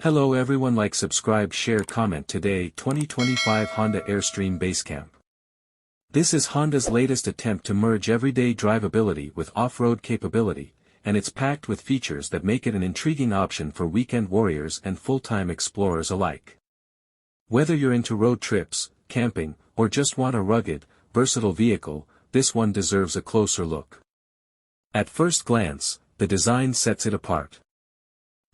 Hello everyone, like, subscribe, share, comment. Today 2025 Honda Airstream Basecamp. This is Honda's latest attempt to merge everyday drivability with off-road capability, and it's packed with features that make it an intriguing option for weekend warriors and full-time explorers alike. Whether you're into road trips, camping, or just want a rugged, versatile vehicle, this one deserves a closer look. At first glance, the design sets it apart.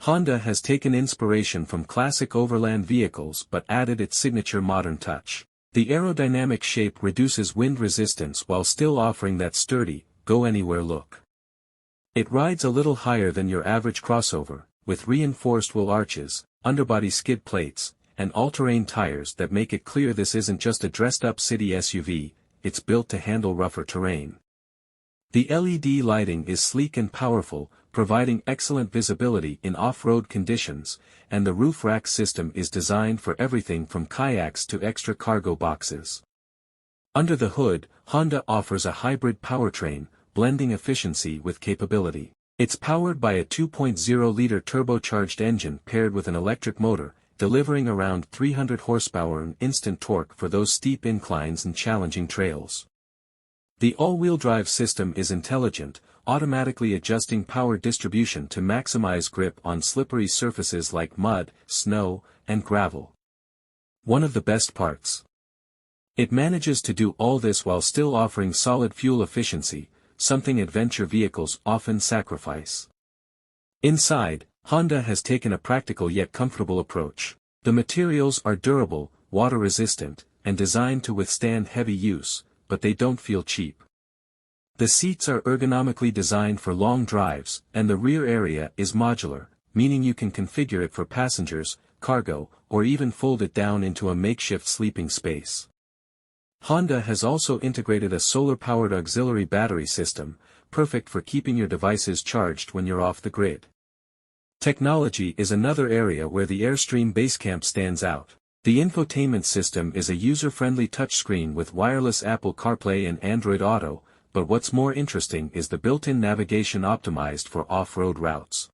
Honda has taken inspiration from classic overland vehicles but added its signature modern touch. The aerodynamic shape reduces wind resistance while still offering that sturdy, go-anywhere look. It rides a little higher than your average crossover, with reinforced wheel arches, underbody skid plates, and all-terrain tires that make it clear this isn't just a dressed-up city SUV, it's built to handle rougher terrain. The LED lighting is sleek and powerful, providing excellent visibility in off-road conditions, and the roof rack system is designed for everything from kayaks to extra cargo boxes. Under the hood, Honda offers a hybrid powertrain, blending efficiency with capability. It's powered by a 2.0-liter turbocharged engine paired with an electric motor, delivering around 300 horsepower and instant torque for those steep inclines and challenging trails. The all-wheel drive system is intelligent, automatically adjusting power distribution to maximize grip on slippery surfaces like mud, snow, and gravel. One of the best parts. It manages to do all this while still offering solid fuel efficiency, something adventure vehicles often sacrifice. Inside, Honda has taken a practical yet comfortable approach. The materials are durable, water-resistant, and designed to withstand heavy use, but they don't feel cheap. The seats are ergonomically designed for long drives, and the rear area is modular, meaning you can configure it for passengers, cargo, or even fold it down into a makeshift sleeping space. Honda has also integrated a solar-powered auxiliary battery system, perfect for keeping your devices charged when you're off the grid. Technology is another area where the Airstream Basecamp stands out. The infotainment system is a user-friendly touchscreen with wireless Apple CarPlay and Android Auto, but what's more interesting is the built-in navigation optimized for off-road routes.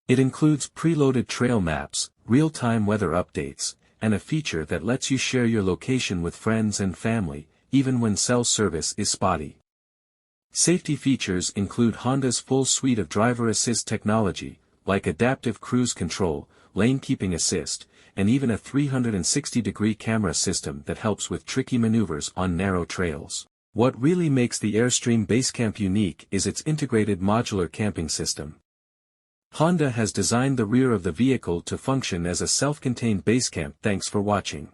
It includes preloaded trail maps, real-time weather updates, and a feature that lets you share your location with friends and family, even when cell service is spotty. Safety features include Honda's full suite of driver assist technology, like adaptive cruise control, lane keeping assist, and even a 360-degree camera system that helps with tricky maneuvers on narrow trails. What really makes the Airstream Basecamp unique is its integrated modular camping system. Honda has designed the rear of the vehicle to function as a self-contained basecamp. Thanks for watching.